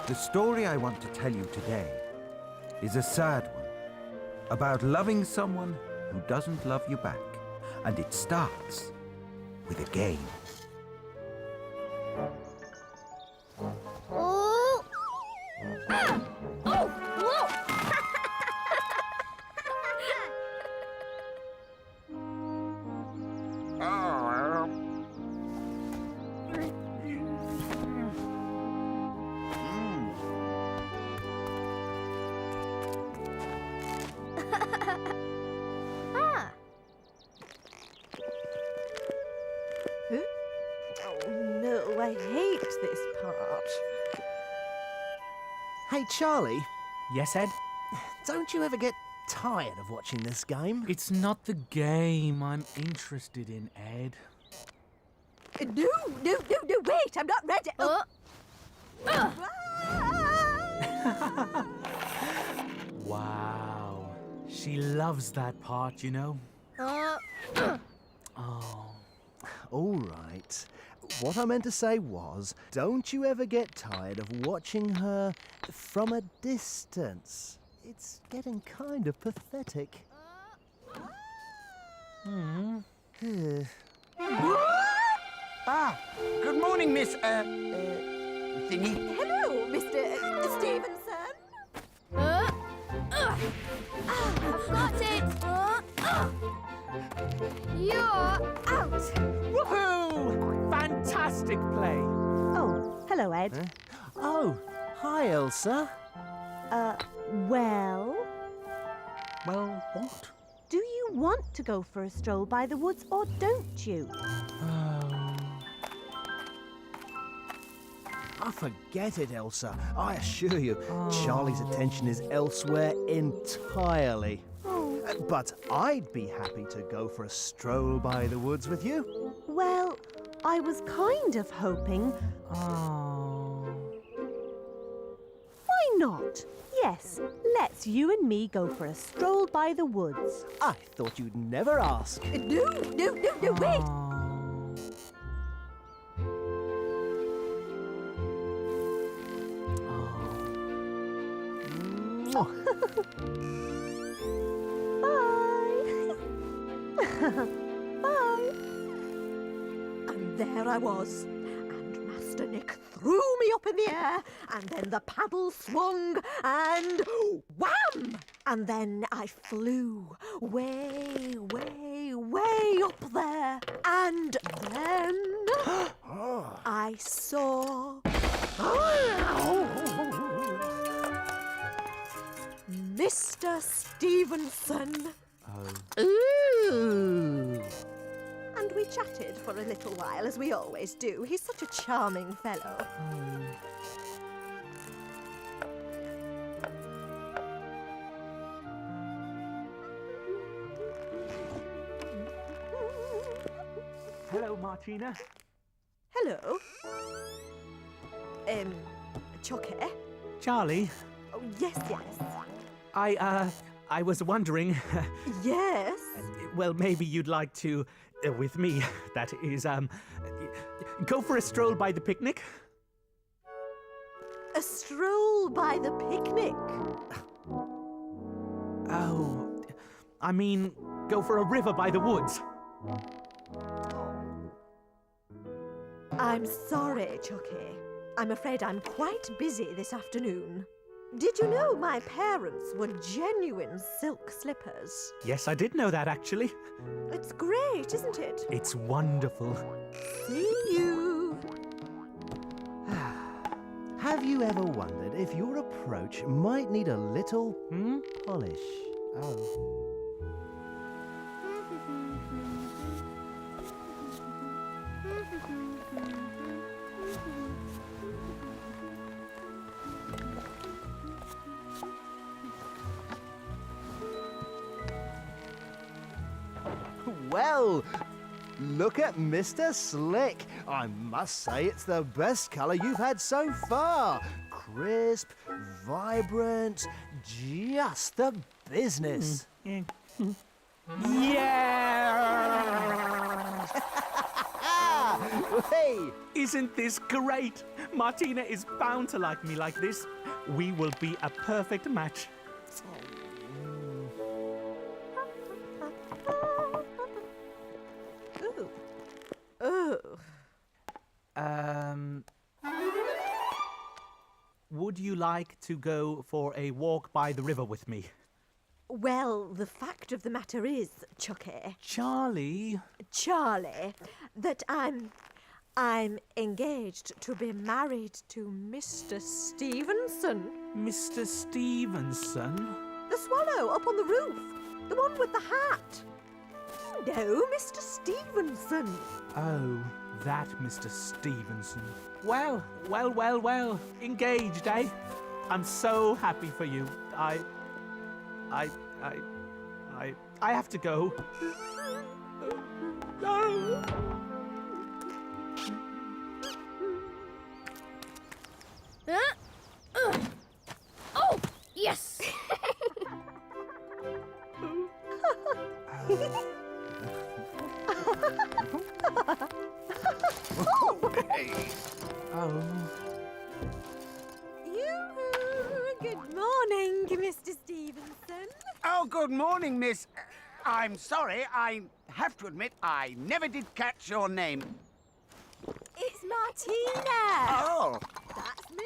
The story I want to tell you today is a sad one about loving someone who doesn't love you back. And it starts with a game. Oh! Ah! Oh! Whoa! Ah! Oh no, I hate this part. Hey, Charlie, Yes, Ed? don't you ever get tired of watching this game? It's not the game I'm interested in, Ed. No, wait, I'm not ready. Oh! Wow. She loves that part, you know. Oh. All right. What I meant to say was, don't you ever get tired of watching her from a distance? It's getting kind of pathetic. Good morning, Miss, thingy. Hello, Mr. Stevenson. I've got it! You're out! Woohoo! Fantastic play. Oh, hello, Ed. Oh, hi, Elsa. Well, Well, what? do you want to go for a stroll by the woods or don't you? Oh, forget it, Elsa. I assure you, Charlie's attention is elsewhere entirely. But I'd be happy to go for a stroll by the woods with you. Well, I was kind of hoping. Oh. Why not? Yes, let's you and me go for a stroll by the woods. I thought you'd never ask. No, wait. Bye. Bye. And there I was, and Master Nick threw me up in the air, and then the paddle swung, and wham! And then I flew way, way, way up there, and then I saw Mr. Stevenson. Ooh. And we chatted for a little while, as we always do. He's such a charming fellow. Hello, Martina. Hello. Chucky? Charlie, Oh, yes. I was wondering, Yes. well, maybe you'd like to, with me, that is, go for a stroll by the picnic? A stroll by the picnic. Oh, I mean, go for a river by the woods. I'm sorry, Chucky. I'm afraid I'm quite busy this afternoon. Did you know my parents were genuine silk slippers? Yes, I did know that, actually. It's great, isn't it? It's wonderful. See you. Have you ever wondered if your approach might need a little polish? Oh. Well, look at Mr. Slick. I must say it's the best colour you've had so far. Crisp, vibrant, just the business. Yeah! Hey! Isn't this great? Martina is bound to like me like this. We will be a perfect match. Ooh. Oh. Would you like to go for a walk by the river with me? Well, the fact of the matter is, Chucky, Charlie? Charlie, that I'm engaged to be married to Mr. Stevenson. Mr. Stevenson? The swallow up on the roof. The one with the hat. No, Mr. Stevenson. Oh, that Mr. Stevenson. Well. Engaged, eh? I'm so happy for you. I have to go. No. Oh, yes! Oh. Good morning, Mr. Stevenson. Oh, good morning, miss. I'm sorry, I have to admit I never did catch your name. It's Martina. Oh, That's me.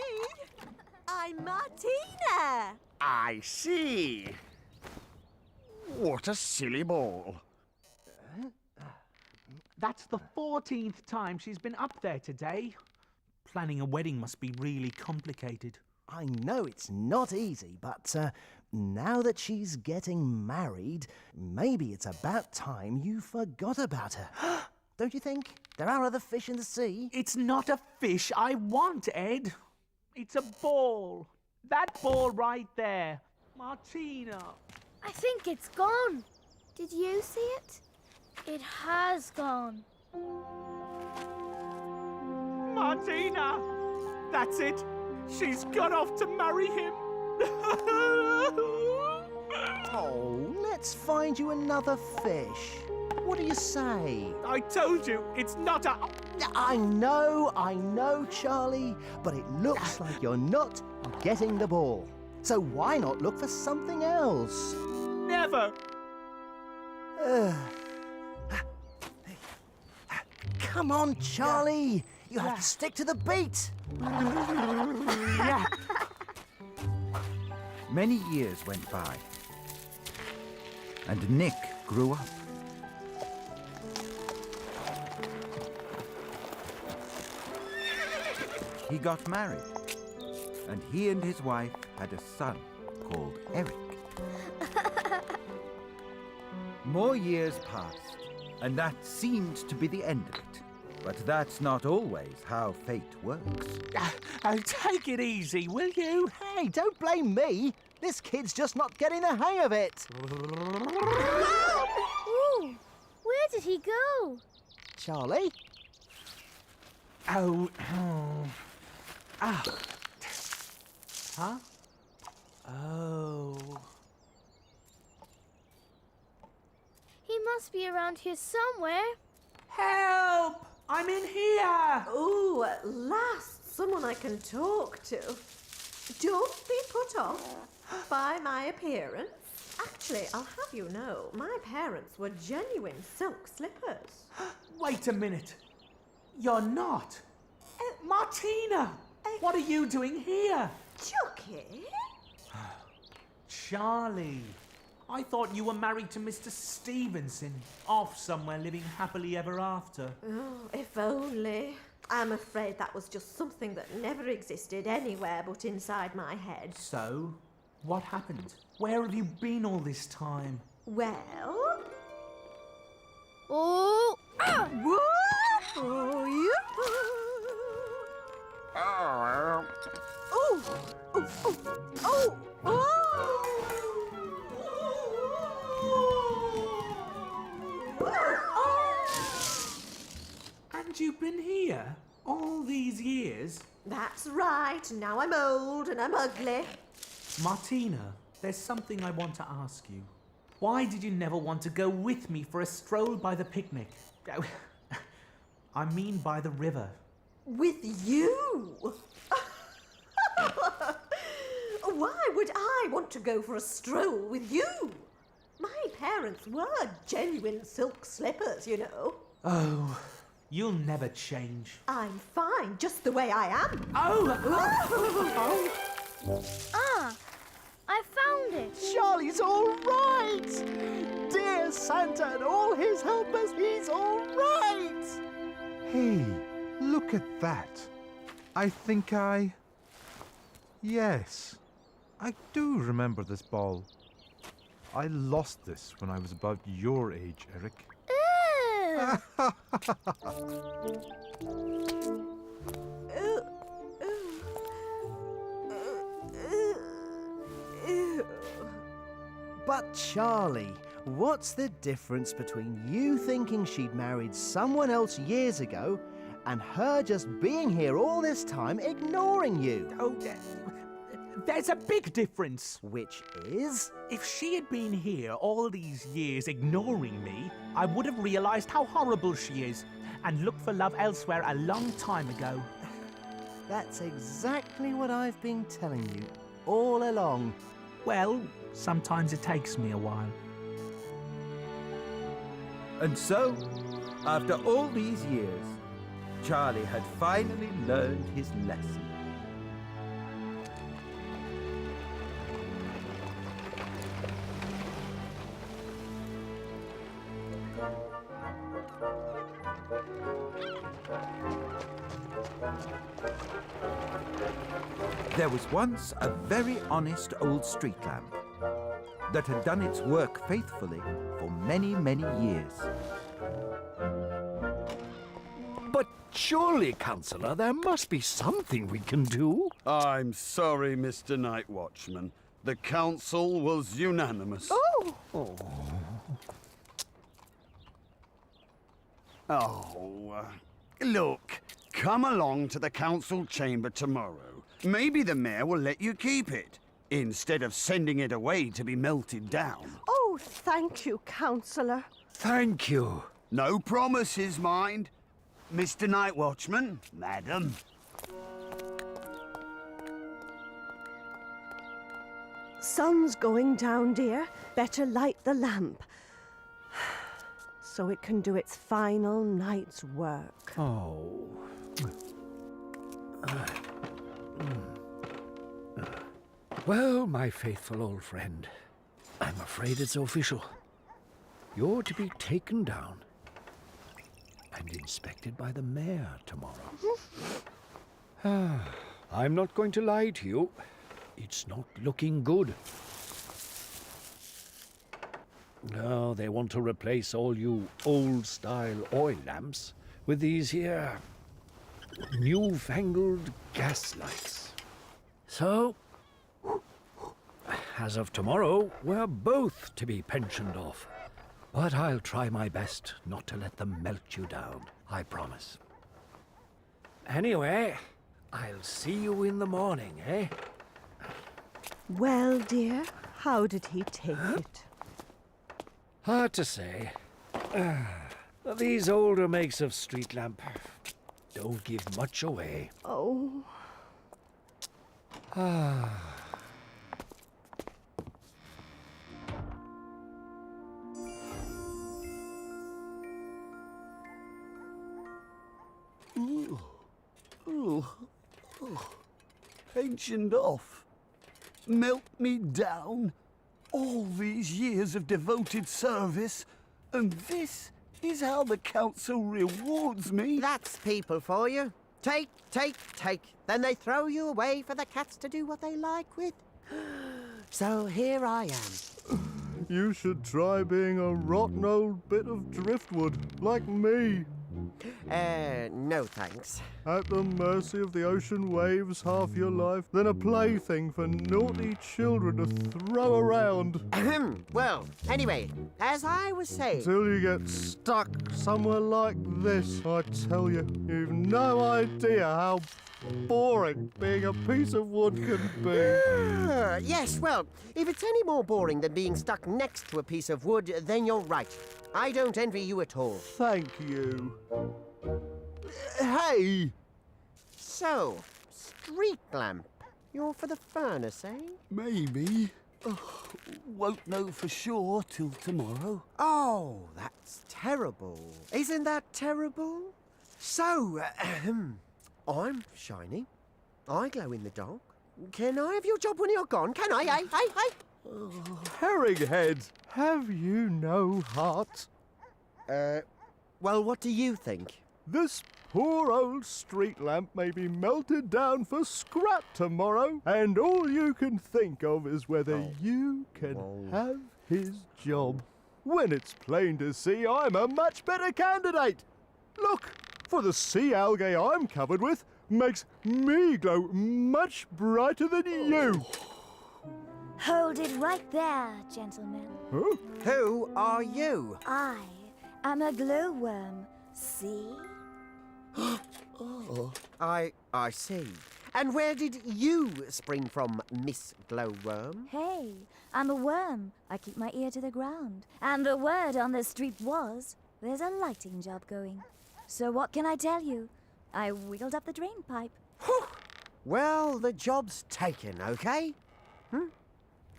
I'm Martina. I see. What a silly ball. That's the 14th time she's been up there today. Planning a wedding must be really complicated. I know it's not easy, but now that she's getting married, maybe it's about time you forgot about her. Don't you think? There are other fish in the sea. It's not a fish I want, Ed. It's a ball. That ball right there. Martina. I think it's gone. Did you see it? It has gone. Martina! That's it. She's gone off to marry him. Oh, let's find you another fish. What do you say? I told you, it's not a... I know, Charlie, but it looks like you're not getting the ball. So why not look for something else? Never. Come on, Charlie. You have to stick to the beat. Yeah. Many years went by, and Nick grew up. He got married, and he and his wife had a son called Eric. More years passed, and that seemed to be the end of it. But that's not always how fate works. Oh, take it easy, will you? Hey, don't blame me. This kid's just not getting the hang of it. Ooh, where did he go? Charlie? Oh. Ah. Huh? Oh. He must be around here somewhere. Help! I'm in here! Oh, at last, someone I can talk to. Don't be put off by my appearance. Actually, I'll have you know, my parents were genuine silk slippers. Wait a minute. You're not. Martina! What are you doing here? Chucky? Charlie. I thought you were married to Mr. Stevenson, off somewhere living happily ever after. Oh, if only. I'm afraid that was just something that never existed anywhere but inside my head. So, what happened? Where have you been all this time? Well... Oh! Ah! Whoa! You... Oh, Oh! Oh! Oh! Oh! And you've been here all these years? That's right. Now I'm old and I'm ugly. Martina, there's something I want to ask you. Why did you never want to go with me for a stroll by the picnic? I mean by the river. With you? Why would I want to go for a stroll with you? My parents were genuine silk slippers, you know. Oh, you'll never change. I'm fine just the way I am. Oh! Ah, I found it. Charlie's all right! Dear Santa and all his helpers, he's all right! Hey, look at that. I think Yes, I do remember this ball. I lost this when I was about your age, Eric. But Charlie, what's the difference between you thinking she'd married someone else years ago and her just being here all this time ignoring you? Oh, there's a big difference. Which is? If she had been here all these years ignoring me, I would have realized how horrible she is and looked for love elsewhere a long time ago. That's exactly what I've been telling you all along. Well, sometimes it takes me a while. And so, after all these years, Charlie had finally learned his lesson. There was once a very honest old street lamp that had done its work faithfully for many, many years. But surely, Councillor, there must be something we can do. I'm sorry, Mr. Night Watchman. The council was unanimous. Look, come along to the council chamber tomorrow. Maybe the mayor will let you keep it, instead of sending it away to be melted down. Oh, thank you, Councillor. Thank you. No promises, mind. Mr. Night Watchman, madam. Sun's going down, dear. Better light the lamp so it can do its final night's work. Oh. Well, my faithful old friend, I'm afraid it's official. You're to be taken down and inspected by the mayor tomorrow. I'm not going to lie to you. It's not looking good. No, they want to replace all you old-style oil lamps with these here newfangled gas lights. So, as of tomorrow, we're both to be pensioned off. But I'll try my best not to let them melt you down, I promise. Anyway, I'll see you in the morning, eh? Well, dear, how did he take it? Hard to say. These older makes of street lamp don't give much away. Oh, Pensioned off. Melt me down. All these years of devoted service. And this is how the council rewards me. That's people for you. Take, take, take. Then they throw you away for the cats to do what they like with. So here I am. You should try being a rotten old bit of driftwood, like me. No thanks. At the mercy of the ocean waves half your life, then a plaything for naughty children to throw around. Well, anyway, as I was saying... Till you get stuck somewhere like this, I tell you, you've no idea how boring being a piece of wood can be. Yes, well, if it's any more boring than being stuck next to a piece of wood, then you're right. I don't envy you at all. Thank you. Hey! So, street lamp. You're for the furnace, eh? Maybe. Oh, won't know for sure till tomorrow. Oh, that's terrible. Isn't that terrible? So, I'm shiny. I glow in the dark. Can I have your job when you're gone? Can I? Hey. Herring head, have you no heart? Well, what do you think? This poor old street lamp may be melted down for scrap tomorrow, and all you can think of is whether you can have his job. When it's plain to see I'm a much better candidate. Look, for the sea algae I'm covered with makes me glow much brighter than you. Hold it right there, gentlemen. Huh? Who are you? I am a glowworm. See? I see. And where did you spring from, Miss Glowworm? Hey, I'm a worm. I keep my ear to the ground. And the word on the street was, there's a lighting job going. So what can I tell you? I wiggled up the drain pipe. Well, the job's taken, okay?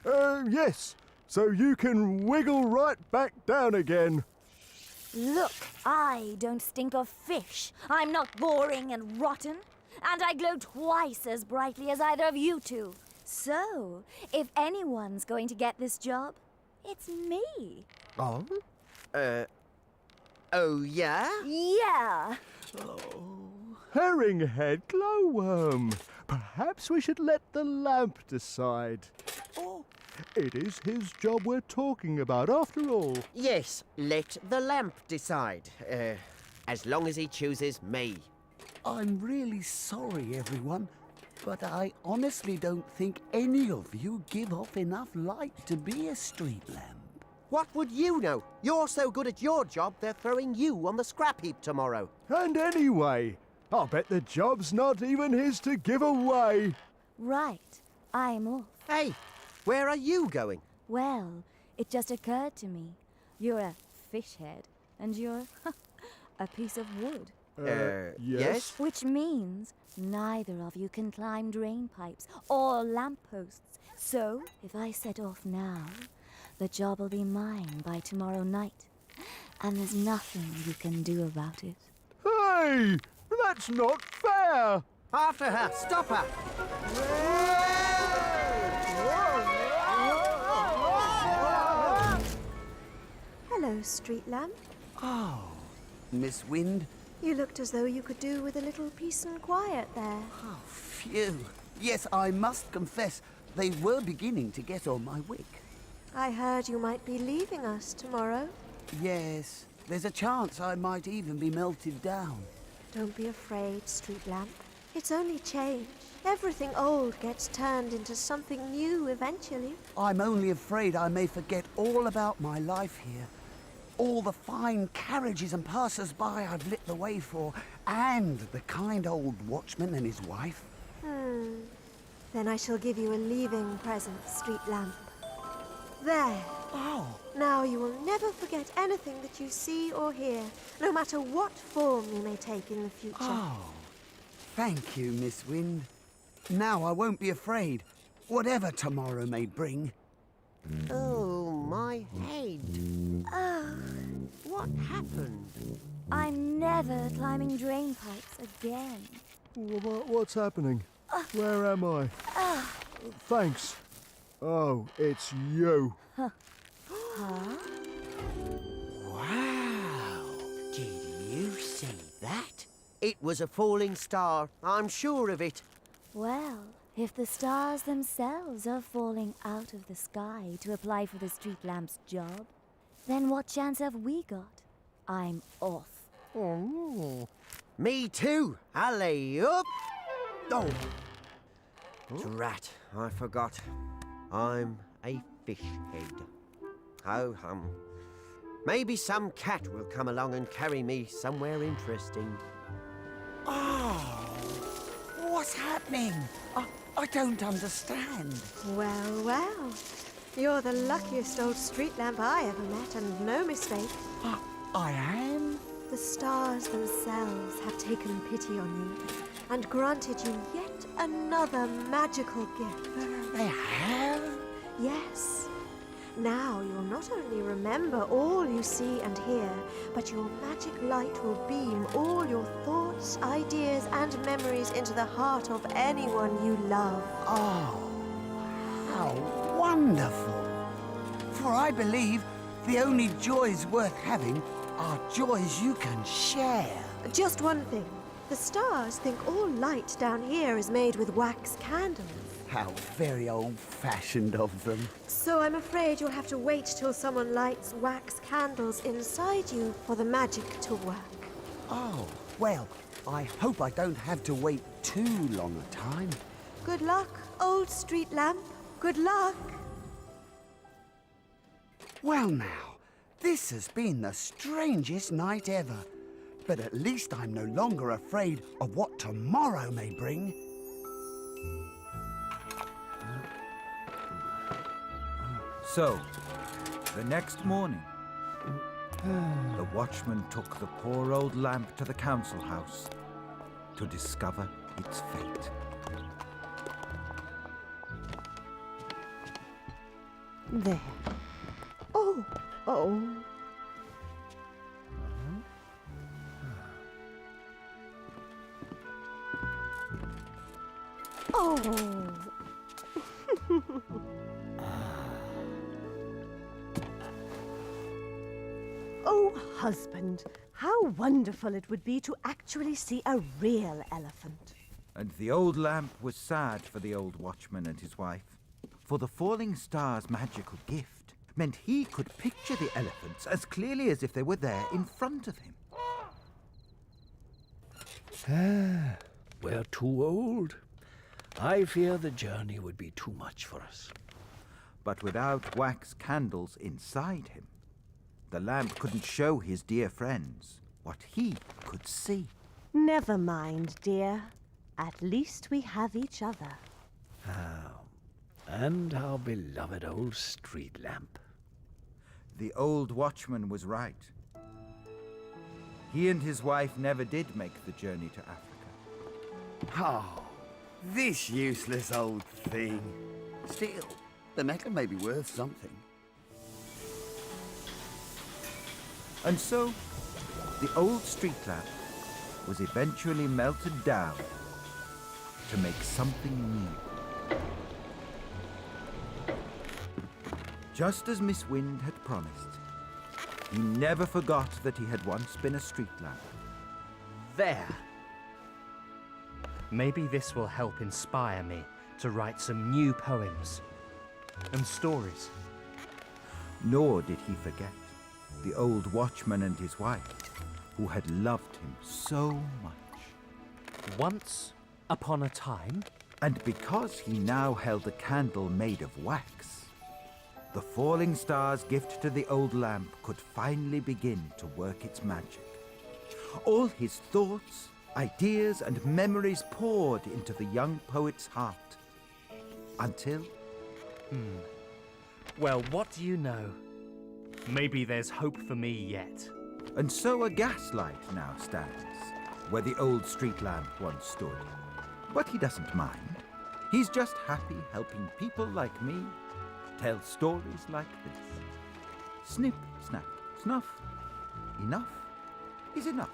Yes. So you can wiggle right back down again. Look, I don't stink of fish. I'm not boring and rotten. And I glow twice as brightly as either of you two. So, if anyone's going to get this job, it's me. Oh? Oh, yeah? Yeah. Herring head glowworm. Perhaps we should let the lamp decide. Oh, it is his job we're talking about, after all. Yes, let the lamp decide. As long as he chooses me. I'm really sorry, everyone, but I honestly don't think any of you give off enough light to be a street lamp. What would you know? You're so good at your job, they're throwing you on the scrap heap tomorrow. And anyway, I'll bet the job's not even his to give away. Right. I'm off. Hey, where are you going? Well, it just occurred to me. You're a fish head, and you're a piece of wood. Yes? Which means neither of you can climb drain pipes or lampposts. So, if I set off now, the job will be mine by tomorrow night. And there's nothing you can do about it. Hey, that's not fair. After her, stop her. Hello, street lamp. Oh, Miss Wind? You looked as though you could do with a little peace and quiet there. Oh, phew. Yes, I must confess, they were beginning to get on my wick. I heard you might be leaving us tomorrow. Yes, there's a chance I might even be melted down. Don't be afraid, street lamp. It's only change. Everything old gets turned into something new eventually. I'm only afraid I may forget all about my life here. All the fine carriages and passers-by I've lit the way for, and the kind old watchman and his wife. Then I shall give you a leaving present, street lamp. There. Oh, Now you will never forget anything that you see or hear, no matter what form you may take in the future. oh. Thank you, Miss Wind. Now I won't be afraid, whatever tomorrow may bring. Oh, my head. What happened? I'm never climbing drain pipes again. What's happening? Where am I? Thanks. Oh, it's you. Wow. Did you see that? It was a falling star. I'm sure of it. Well, if the stars themselves are falling out of the sky to apply for the street lamp's job, then what chance have we got? I'm off. Me too. Alley up. Oh. Drat, I forgot. I'm a fish head. Ho hum. Maybe some cat will come along and carry me somewhere interesting. Oh, what's happening? I don't understand. Well, well. You're the luckiest old street lamp I ever met, and no mistake. I am? the stars themselves have taken pity on you and granted you yet another magical gift. They have? Yes. Now you'll not only remember all you see and hear, but your magic light will beam all your thoughts, ideas, and memories into the heart of anyone you love. Oh, how wonderful! For I believe the only joys worth having are joys you can share. Just one thing. The stars think all light down here is made with wax candles. How very old-fashioned of them. So I'm afraid you'll have to wait till someone lights wax candles inside you for the magic to work. Oh, well, I hope I don't have to wait too long a time. Good luck, old street lamp. Good luck. Well now, this has been the strangest night ever. But at least I'm no longer afraid of what tomorrow may bring. So, the next morning, the watchman took the poor old lamp to the council house to discover its fate. There. Oh, oh. Oh. Oh, husband, how wonderful it would be to actually see a real elephant. And the old lamp was sad for the old watchman and his wife, for the falling star's magical gift meant he could picture the elephants as clearly as if they were there in front of him. We're too old. I fear the journey would be too much for us. But without wax candles inside him, the lamp couldn't show his dear friends what he could see. Never mind, dear. At least we have each other. And our beloved old street lamp. The old watchman was right. He and his wife never did make the journey to Africa. Oh, this useless old thing. Still, the metal may be worth something. And so, the old street lamp was eventually melted down to make something new. Just as Miss Wind had promised, he never forgot that he had once been a street lamp. There. Maybe this will help inspire me to write some new poems and stories. Nor did he forget the old watchman and his wife, who had loved him so much. Once upon a time. And because he now held a candle made of wax, the falling star's gift to the old lamp could finally begin to work its magic. All his thoughts, ideas, and memories poured into the young poet's heart. Until... Well, what do you know? Maybe there's hope for me yet. And so a gaslight now stands where the old street lamp once stood. But he doesn't mind. He's just happy helping people like me tell stories like this. Snip, snap, snuff. Enough is enough.